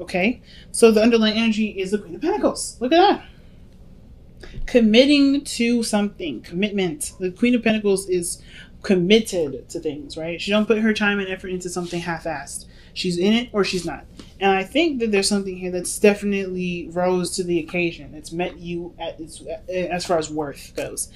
Okay, so the underlying energy is the Queen of Pentacles. Look at that. Committing to something. Commitment. The Queen of Pentacles is committed to things, right? She don't put her time and effort into something half-assed. She's in it or she's not. And I think that there's something here that's definitely rose to the occasion. It's met you at its, as far as worth goes.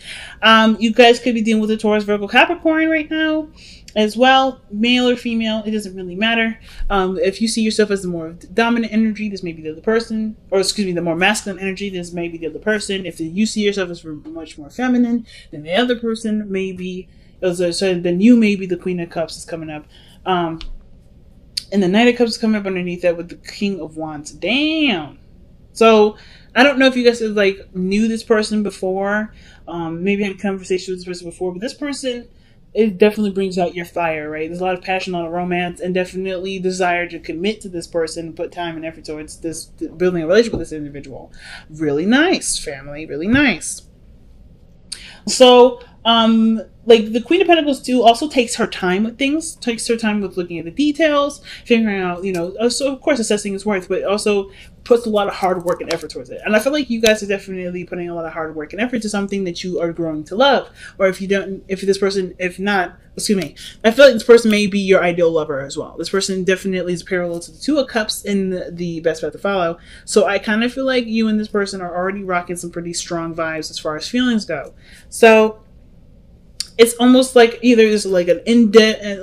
You guys could be dealing with a Taurus, Virgo, Capricorn right now as well. Male or female, it doesn't really matter. If you see yourself as the more dominant energy, this may be the other person. Or excuse me, the more masculine energy, this may be the other person. If you see yourself as much more feminine, then the other person may be, so then you may be the Queen of Cups is coming up. And the Knight of Cups is coming up underneath that with the King of Wands. Damn. So I don't know if you guys like knew this person before. Maybe had a conversation with this person before, but this person, it definitely brings out your fire, right? There's a lot of passion, a lot of romance, and definitely desire to commit to this person and put time and effort towards this, building a relationship with this individual. Really nice, family. Really nice. So, like the Queen of Pentacles too also takes her time with things, takes her time with looking at the details, figuring out, you know, so of course assessing its worth, but also puts a lot of hard work and effort towards it. And I feel like you guys are definitely putting a lot of hard work and effort to something that you are growing to love. Or if you don't, if this person, if not, excuse me, I feel like this person may be your ideal lover as well. This person definitely is parallel to the Two of Cups in the best path to follow. So I kind of feel like you and this person are already rocking some pretty strong vibes as far as feelings go. So it's almost like either there's like an in-depth,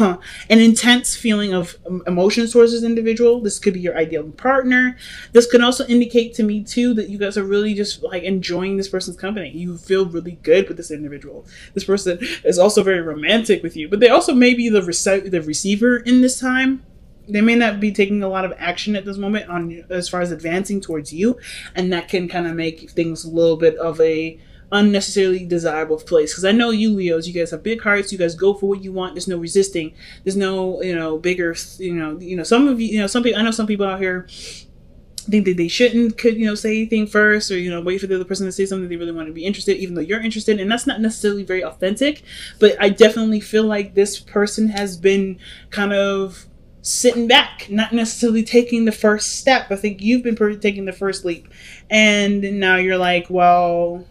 an intense feeling of emotions towards this individual. This could be your ideal partner. This could also indicate to me too that you guys are really just like enjoying this person's company. You feel really good with this individual. This person is also very romantic with you, but they also may be the receiver in this time. They may not be taking a lot of action at this moment on as far as advancing towards you, and that can kind of make things a little bit of a unnecessarily desirable place. Because I know you Leos, you guys have big hearts, you guys go for what you want, there's no resisting, there's no, you know, bigger, you know, some of you, some people, I know some people out here think that they shouldn't, say anything first, or, wait for the other person to say something they really want to be interested, even though you're interested, and that's not necessarily very authentic. But I definitely feel like this person has been kind of sitting back, not necessarily taking the first step. I think you've been taking the first leap, and now you're like, well,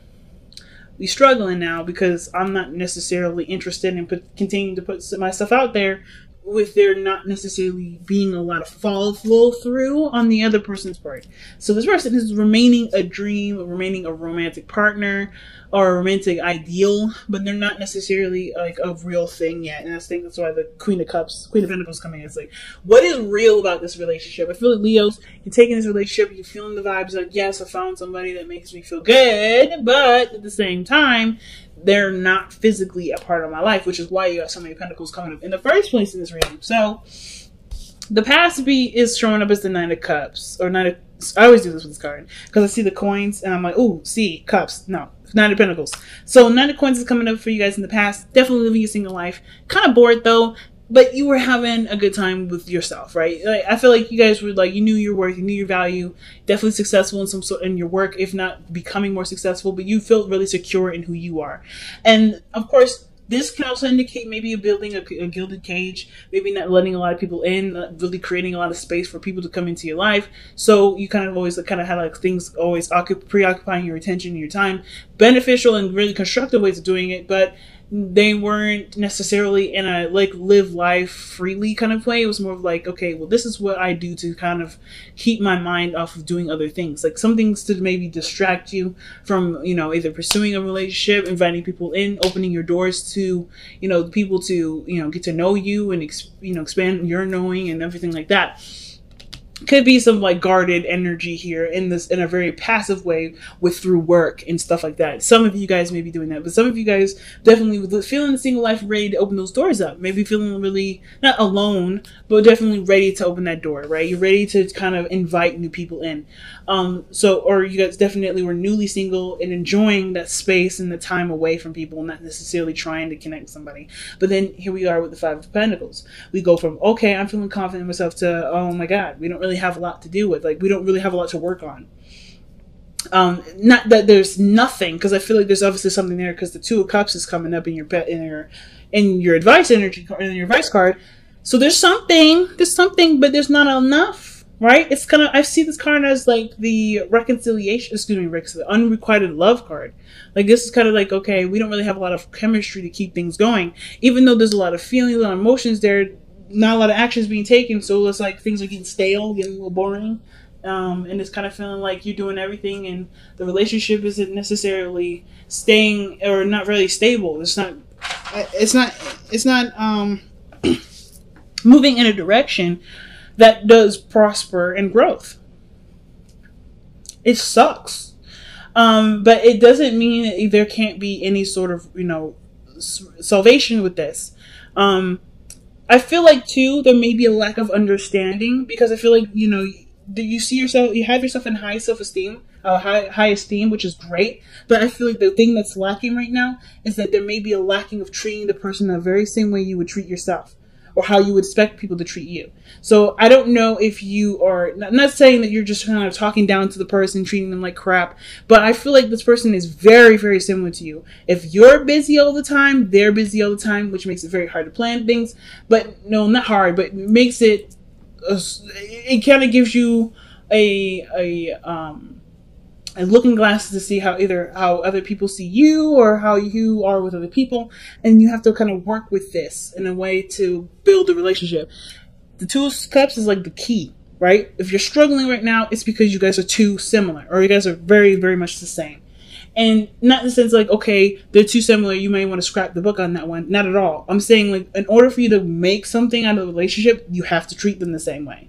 we struggling now because I'm not necessarily interested in continuing to put myself out there with there not necessarily being a lot of follow through on the other person's part. So this person is remaining a dream, remaining a romantic partner or a romantic ideal, but they're not necessarily like a real thing yet. And I think that's why the Queen of Pentacles coming in. It's like, what is real about this relationship? I feel like Leos, you're taking this relationship, you're feeling the vibes like, yes, I found somebody that makes me feel good, but at the same time, they're not physically a part of my life, which is why you got so many Pentacles coming up in the first place in this reading. So the past B is showing up as the Nine of Cups, or Nine of, I always do this with this card because I see the coins and I'm like, oh, see, cups. No, Nine of Pentacles. So Nine of Coins is coming up for you guys in the past. Definitely living a single life. Kind of bored though, but you were having a good time with yourself, right? Like, I feel like you guys were like, you knew your worth, you knew your value, definitely successful in some sort in your work, if not becoming more successful, but you felt really secure in who you are. And of course, this can also indicate maybe you're building a gilded cage, maybe not letting a lot of people in, really creating a lot of space for people to come into your life. So you kind of always had like things always preoccupying your attention and your time, beneficial and really constructive ways of doing it, but they weren't necessarily in a like live life freely kind of way. It was more of like, okay, well, this is what I do to kind of keep my mind off of doing other things, like some things to maybe distract you from, either pursuing a relationship, inviting people in, opening your doors to, people to, get to know you and, expand your knowing and everything like that. Could be some like guarded energy here in a very passive way through work and stuff like that. Some of you guys may be doing that, but some of you guys definitely feeling the single life, ready to open those doors up. Maybe feeling really not alone, but definitely ready to open that door, right? You're ready to kind of invite new people in. Or you guys definitely were newly single and enjoying that space and the time away from people, not necessarily trying to connect with somebody. But then here we are with the Five of Pentacles. We go from, okay, I'm feeling confident in myself to, oh my God, we don't really have a lot to do with, like, we don't really have a lot to work on. Not that there's nothing, because I feel like there's obviously something there, because the Two of Cups is coming up in your advice energy, in your advice card. So there's something, but there's not enough, right? It's kind of, I see this card as like the reconciliation, excuse me, Rick, the unrequited love card. Like this is kind of like, okay, we don't really have a lot of chemistry to keep things going, even though there's a lot of feelings, a lot of emotions there, not a lot of actions being taken. So it's like things are getting stale, getting a little boring. And it's kind of feeling like you're doing everything and the relationship isn't necessarily staying or not really stable. It's not moving in a direction that does prosper and growth. It sucks. But it doesn't mean that there can't be any sort of, salvation with this. I feel like too, there may be a lack of understanding because I feel like, you see yourself, you have yourself in high self-esteem, high esteem, which is great. But I feel like the thing that's lacking right now is that there may be a lacking of treating the person the very same way you would treat yourself, or how you would expect people to treat you. So I don't know if you are, not saying that you're just kind of talking down to the person, treating them like crap, but I feel like this person is very, very similar to you. If you're busy all the time, they're busy all the time, which makes it very hard to plan things. But no, not hard, but makes it, it kind of gives you a looking glass to see how other people see you or how you are with other people, and you have to kind of work with this in a way to build a relationship. The Two of Cups is like the key, right? If you're struggling right now, it's because you guys are too similar, or you guys are very, very much the same. And not in the sense like, okay, they're too similar, you may want to scrap the book on that one. Not at all. I'm saying like, in order for you to make something out of the relationship, you have to treat them the same way.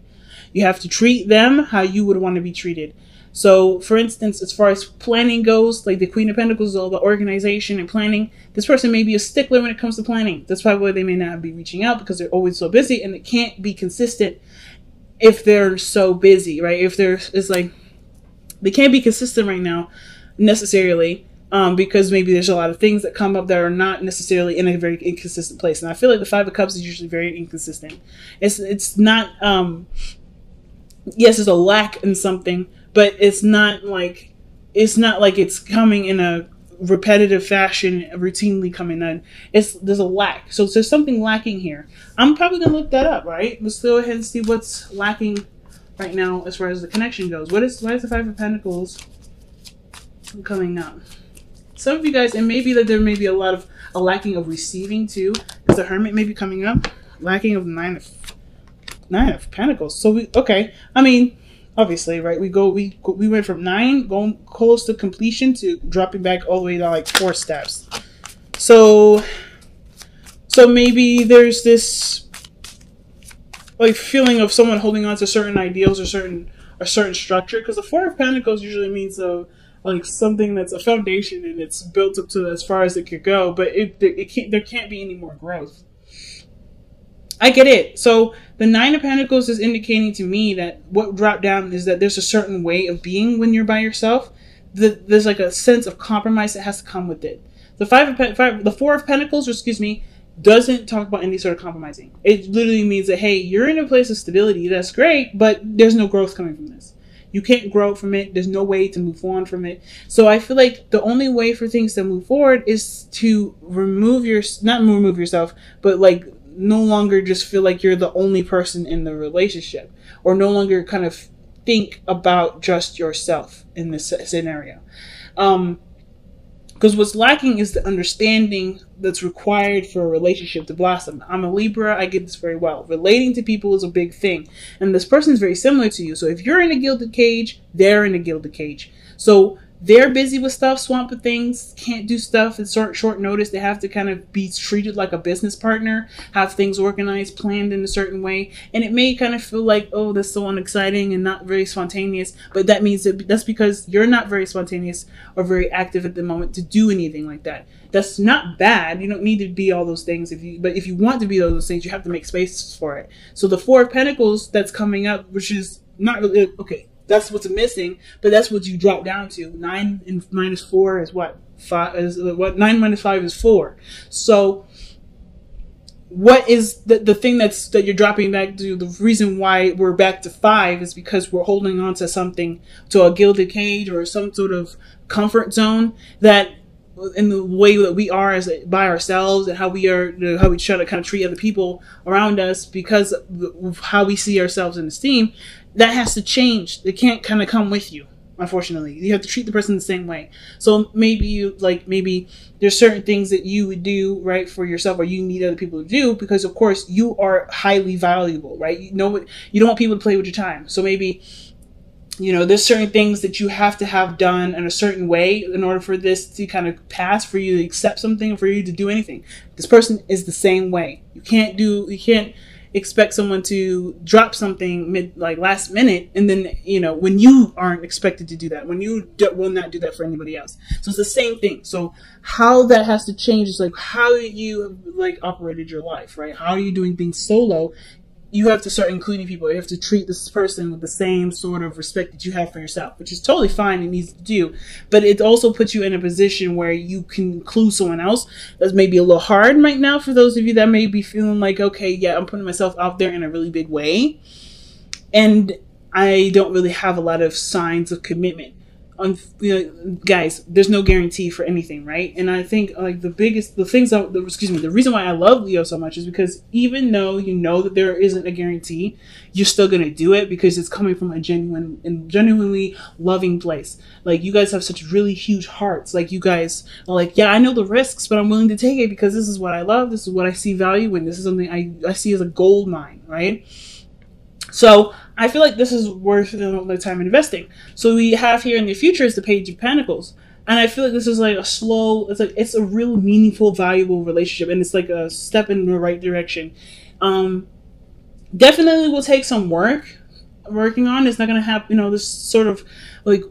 You have to treat them how you would want to be treated. So, for instance, as far as planning goes, like the Queen of Pentacles is all about organization and planning. This person may be a stickler when it comes to planning. That's probably why they may not be reaching out, because they're always so busy, and it can't be consistent if they're so busy, right? It's like, they can't be consistent right now necessarily, because maybe there's a lot of things that come up that are not necessarily in a very inconsistent place. And I feel like the Five of Cups is usually very inconsistent. It's not, yes, there's a lack in something, but it's not like it's coming in a repetitive fashion, routinely coming in. There's a lack. So there's something lacking here. I'm probably gonna look that up, right? Let's go ahead and see what's lacking right now as far as the connection goes. Why is the Five of Pentacles coming up? Some of you guys, and maybe that there may be a lacking of receiving too, because the Hermit may be coming up. Lacking of Nine of Pentacles. So I mean, obviously, right? We went from 9 going close to completion to dropping back all the way to like 4 steps. So maybe there's this like feeling of someone holding on to certain ideals or certain structure, because the Four of Pentacles usually means like something that's a foundation and it's built up to as far as it could go, but there can't be any more growth. I get it. So the Nine of Pentacles is indicating to me that what dropped down is that there's a certain way of being when you're by yourself. There's like a sense of compromise that has to come with it. The Four of Pentacles, excuse me, doesn't talk about any sort of compromising. It literally means that, hey, you're in a place of stability. That's great, but there's no growth coming from this. You can't grow from it. There's no way to move on from it. So I feel like the only way for things to move forward is to not remove yourself, but like no longer just feel like you're the only person in the relationship, or no longer kind of think about just yourself in this scenario. Because what's lacking is the understanding that's required for a relationship to blossom. I'm a Libra. I get this very well. Relating to people is a big thing. And this person is very similar to you. So if you're in a gilded cage, they're in a gilded cage. So they're busy with stuff, swamped with things, can't do stuff at short notice. They have to kind of be treated like a business partner, have things organized, planned in a certain way. And it may kind of feel like, oh, that's so unexciting and not very spontaneous. But that means that's because you're not very spontaneous or very active at the moment to do anything like that. That's not bad. You don't need to be all those things. But if you want to be all those things, you have to make space for it. So the Four of Pentacles that's coming up, which is not really, okay, that's what's missing, but that's what you drop down to. 9 and minus 4 is what? 9 minus 5 is 4. So what is the thing that you're dropping back to? The reason why we're back to 5 is because we're holding on to something, to a gilded cage or some sort of comfort zone that in the way that we are as by ourselves, and how we are, how we try to kind of treat other people around us because of how we see ourselves in esteem, that has to change. It can't kind of come with you. Unfortunately, you have to treat the person the same way. So maybe you maybe there's certain things that you would do right for yourself, or you need other people to do, because of course you are highly valuable, right? You know what, you don't want people to play with your time. So maybe, there's certain things that you have to have done in a certain way in order for this to kind of pass, for you to accept something, for you to do anything. This person is the same way. You can't expect someone to drop something last minute, and then when you aren't expected to do that, when you will not do that for anybody else. So it's the same thing. So how that has to change is how you operated your life, right? How are you doing things solo? You have to start including people. You have to treat this person with the same sort of respect that you have for yourself, which is totally fine and easy to do. But it also puts you in a position where you can include someone else. That's maybe a little hard right now for those of you that may be feeling like, okay, yeah, I'm putting myself out there in a really big way, and I don't really have a lot of signs of commitment. Guys, there's no guarantee for anything, right? And I think the reason why I love Leo so much is because even though you know that there isn't a guarantee, you're still gonna do it because it's coming from a genuine and genuinely loving place. Like, you guys have such really huge hearts. Like, you guys are like, yeah, I know the risks, but I'm willing to take it because this is what I love, this is what I see value in, this is something I see as a gold mine, right? So I feel like this is worth the time investing. So we have here in the future is the Page of Pentacles. And I feel like this is it's a real meaningful, valuable relationship. And it's like a step in the right direction. Definitely will take some working on. It's not going to have, this sort of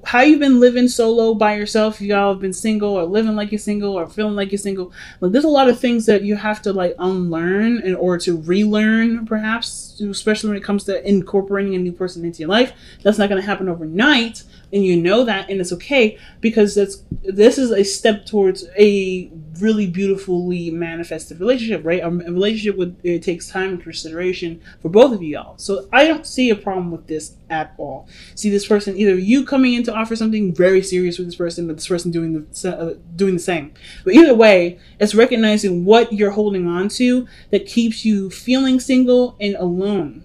how you've been living solo by yourself. Y'all have been single, or living like you're single, or feeling like you're single. There's a lot of things that you have to unlearn in order to relearn, perhaps, especially when it comes to incorporating a new person into your life. That's not going to happen overnight, and you know that, and it's okay, because this is a step towards a really beautifully manifested relationship, right? A relationship it takes time and consideration for both of y'all. So I don't see a problem with this at all. See this person, either you coming in to offer something very serious with this person, or this person doing the same. But either way, it's recognizing what you're holding on to that keeps you feeling single and alone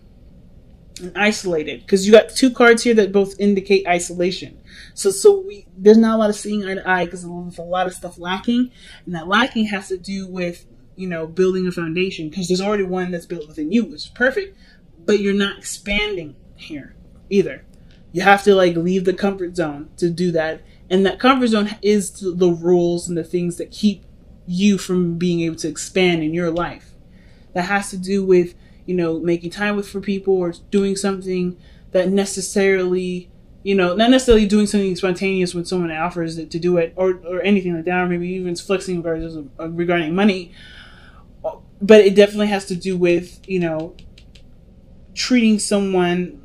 and isolated, because you got two cards here that both indicate isolation. So there's not a lot of seeing eye to eye, because there's a lot of stuff lacking, and that lacking has to do with building a foundation, because there's already one that's built within you, which is perfect, but you're not expanding here either. You have to leave the comfort zone to do that, and that comfort zone is the rules and the things that keep you from being able to expand in your life. That has to do with making time for people, or doing something that necessarily, not necessarily doing something spontaneous when someone offers it to do it, or anything like that, or maybe even flexing regarding money. But it definitely has to do with, treating someone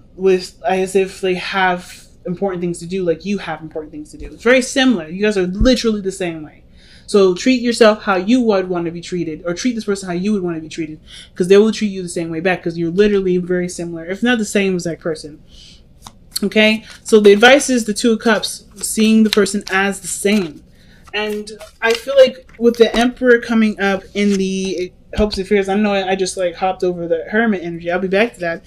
as if they have important things to do, like you have important things to do. It's very similar. You guys are literally the same way. So treat yourself how you would want to be treated, or treat this person how you would want to be treated, because they will treat you the same way back, because you're literally very similar, if not the same as that person. Okay, so the advice is the Two of Cups, seeing the person as the same. And I feel like with the Emperor coming up in the hopes and fears, I know I just hopped over the Hermit energy. I'll be back to that.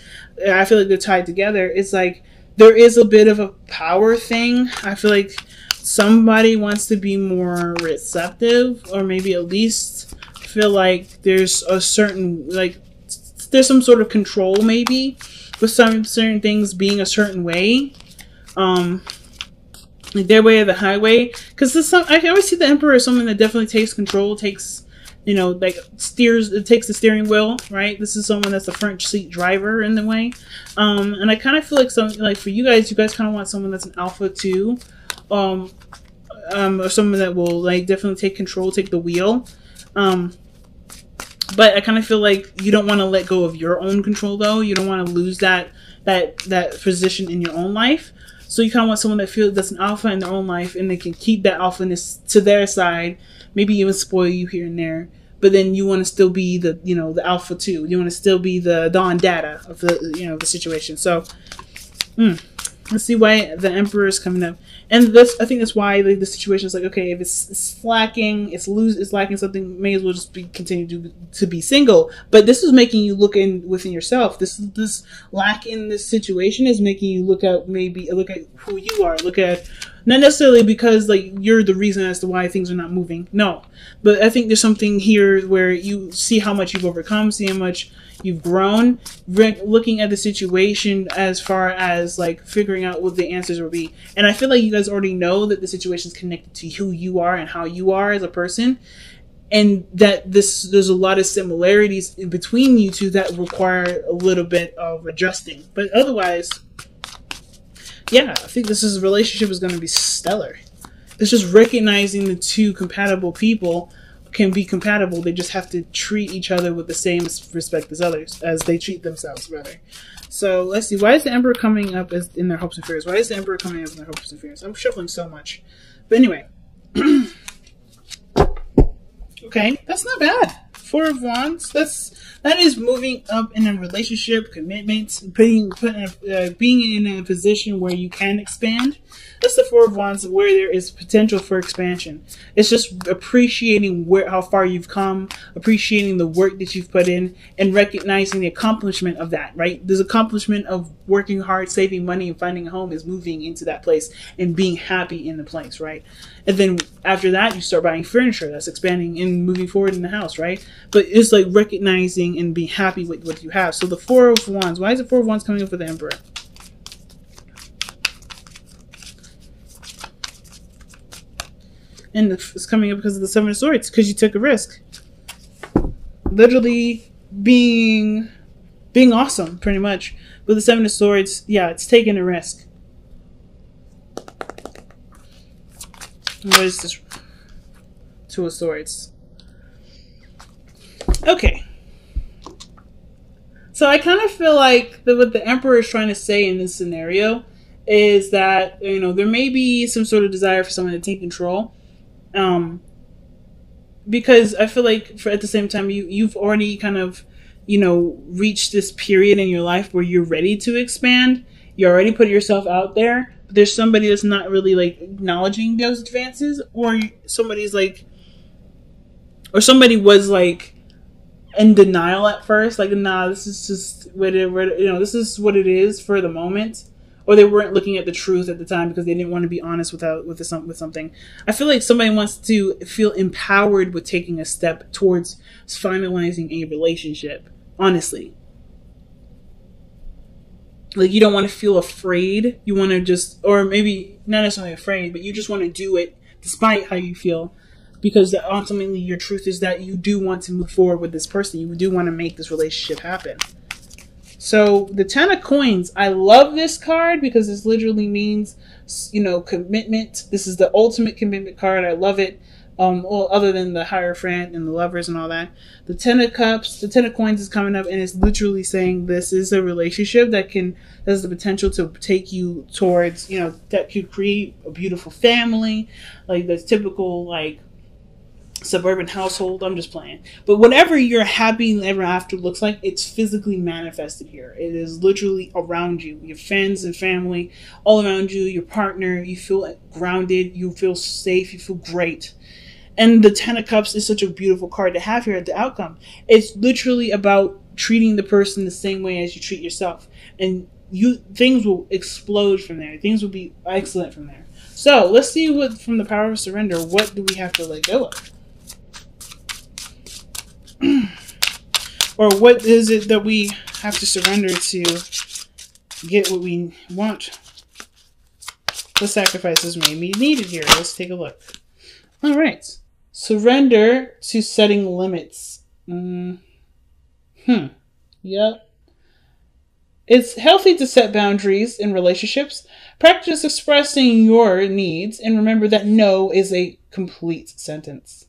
I feel like they're tied together. It's there is a bit of a power thing. I feel like somebody wants to be more receptive, or maybe at least feel like there's a certain, there's some sort of control, maybe, with some certain things being a certain way. Their way or the highway. Because I always see the Emperor as someone that definitely takes control, takes, steers, it takes the steering wheel, right? This is someone that's a front seat driver in the way. And I kind of feel like for you guys kind of want someone that's an alpha too. Or someone that will definitely take control, take the wheel. But I kind of feel like you don't want to let go of your own control, though. You don't want to lose that position in your own life. So you kind of want someone that feels that's an alpha in their own life, and they can keep that alphaness to their side, maybe even spoil you here and there. But then you want to still be the the alpha too. You want to still be the Don Dada of the the situation. So Let's see why the Emperor is coming up, and this I think that's why like, the situation is like, okay, if it's slacking, it's lacking something, may as well just continue to be single. But this is making you look within yourself. This lack in this situation is making you look at who you are, look at. Not necessarily because like you're the reason as to why things are not moving. No. But I think there's something here where you see how much you've overcome, see how much you've grown, looking at the situation as far as like figuring out what the answers will be. And I feel like you guys already know that the situation is connected to who you are and how you are as a person. And that there's a lot of similarities in between you two that require a little bit of adjusting. But otherwise, yeah, I think this relationship is going to be stellar. It's just recognizing the two compatible people can be compatible. They just have to treat each other with the same respect as others, as they treat themselves, rather. So let's see. Why is the Emperor coming up as in their hopes and fears? Why is the Emperor coming up in their hopes and fears? I'm shuffling so much. But anyway. Okay, that's not bad. Four of Wands. That is moving up in a relationship, commitment, being in a position where you can expand. That's the Four of Wands, where there is potential for expansion. It's just appreciating how far you've come, appreciating the work that you've put in, and recognizing the accomplishment of that, right? There's accomplishment of working hard, saving money, and finding a home is moving into that place and being happy in the place, right? And then after that, you start buying furniture. That's expanding and moving forward in the house, right? But it's like recognizing and being happy with what you have. So the Four of Wands. Why is the Four of Wands coming up for the Emperor? And it's coming up because of the Seven of Swords, because you took a risk. Literally being awesome, pretty much. With the Seven of Swords, yeah, it's taking a risk. What is this? Two of Swords. Okay. So I kind of feel like what the Emperor is trying to say in this scenario is that, you know, there may be some sort of desire for someone to take control. Because I feel like at the same time, you've already kind of, you know, reached this period in your life where you're ready to expand. You already put yourself out there. But there's somebody that's not really like acknowledging those advances, or somebody was like in denial at first, like, nah, this is just this is what it is for the moment. Or they weren't looking at the truth at the time because they didn't want to be honest with something. I feel like somebody wants to feel empowered with taking a step towards finalizing a relationship. Honestly. Like, you don't want to feel afraid. You want to just, or maybe not necessarily afraid, but you just want to do it despite how you feel. Because ultimately your truth is that you do want to move forward with this person. You do want to make this relationship happen. So the Ten of Coins, I love this card because this literally means, you know, commitment. This is the ultimate commitment card. I love it. Well, other than the Hierophant and the Lovers and all that. The Ten of Cups, the Ten of Coins is coming up, and it's literally saying this is a relationship that has the potential to take you towards, you know, that could create a beautiful family, like the typical, like, suburban household. I'm just playing. But whatever your happy ever after looks like, it's physically manifested here. It is literally around you. Your friends and family all around you, your partner. You feel grounded. You feel safe. You feel great. And the Ten of Cups is such a beautiful card to have here at the outcome. It's literally about treating the person the same way as you treat yourself. And things will explode from there. Things will be excellent from there. So let's see what, from the Power of Surrender, what do we have to let go of? Or what is it that we have to surrender to get what we want? What sacrifices may be needed here? Let's take a look. All right. Surrender to setting limits. Yep. It's healthy to set boundaries in relationships. Practice expressing your needs, and remember that no is a complete sentence.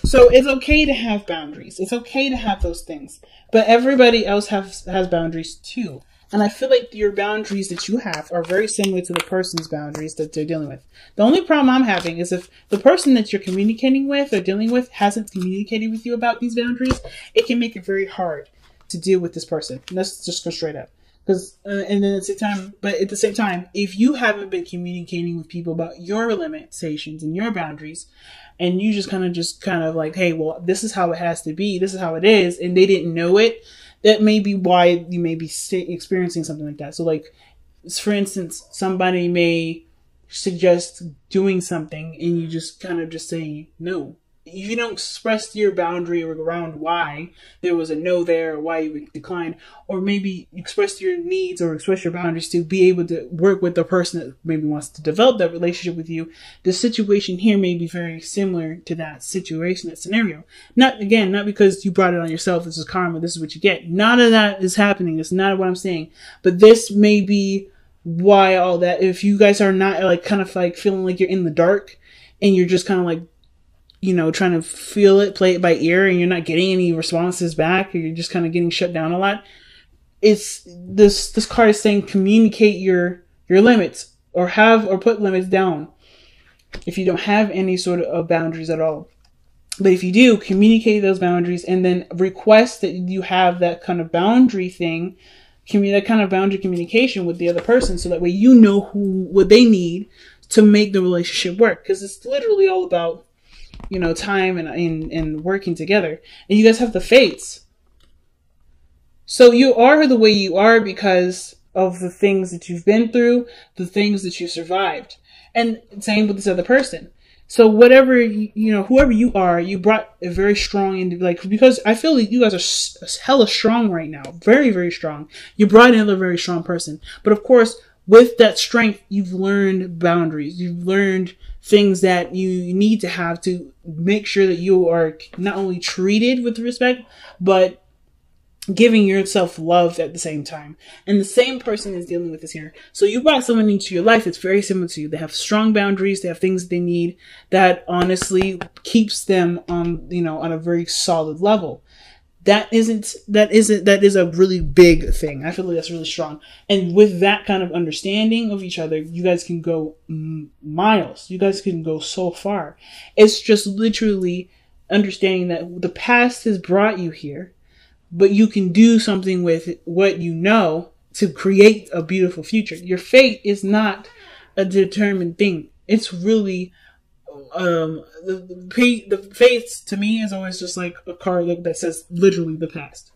So it's okay to have boundaries. It's okay to have those things. But everybody else has boundaries too. And I feel like your boundaries that you have are very similar to the person's boundaries that they're dealing with. The only problem I'm having is if the person that you're communicating with or dealing with hasn't communicated with you about these boundaries, it can make it very hard to deal with this person. Let's just go straight up. Because, and then at the same time, if you haven't been communicating with people about your limitations and your boundaries, and you just kind of like, hey, well, this is how it has to be, this is how it is, and they didn't know it, that may be why you may be experiencing something like that. So, like, for instance, somebody may suggest doing something, and you just kind of just say no. You don't express your boundary around why there was a no there, or why you declined, or maybe express your needs or express your boundaries to be able to work with the person that maybe wants to develop that relationship with you. The situation here may be very similar to that situation, that scenario. Not because you brought it on yourself, this is karma, this is what you get. None of that is happening. That's not what I'm saying. But this may be why all that, if you guys are not like kind of like feeling like you're in the dark and you're just kind of like, you know, trying to feel it, play it by ear, and you're not getting any responses back, or you're just kind of getting shut down a lot. It's this card is saying communicate your limits, or put limits down if you don't have any sort of boundaries at all. But if you do, communicate those boundaries, and then request that you have that kind of boundary thing, that kind of boundary communication with the other person, so that way you know what they need to make the relationship work. Because it's literally all about, you know, time and working together. And you guys have the fates. So you are the way you are because of the things that you've been through, the things that you survived. And same with this other person. So whatever, you know, whoever you are, you brought a very strong, because I feel like you guys are hella strong right now. Very, very strong. You brought in a very strong person. But of course, with that strength, you've learned boundaries. You've learned things that you need to have to make sure that you are not only treated with respect, but giving yourself love at the same time. And the same person is dealing with this here. So you brought someone into your life that's very similar to you. They have strong boundaries. They have things they need that honestly keeps them on, you know, on a very solid level. That is a really big thing. I feel like that's really strong. And with that kind of understanding of each other, you guys can go miles. You guys can go so far. It's just literally understanding that the past has brought you here, but you can do something with what you know to create a beautiful future. Your fate is not a determined thing. It's really the fates to me is always just like a card that says literally the past.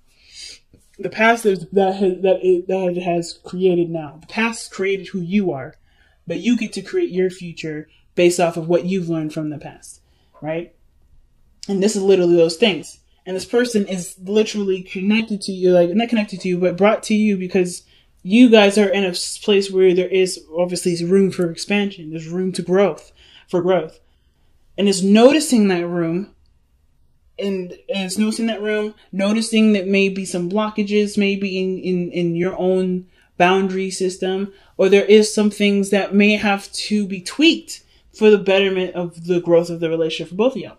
The past is that has created now. The past created who you are, but you get to create your future based off of what you've learned from the past, right? And this is literally those things. And this person is literally connected to you, like not connected to you, but brought to you because you guys are in a place where there is obviously room for expansion. There's room for growth. And it's noticing that room, and it's noticing that room, noticing that maybe some blockages, maybe in your own boundary system, or there is some things that may have to be tweaked for the betterment of the growth of the relationship for both of y'all.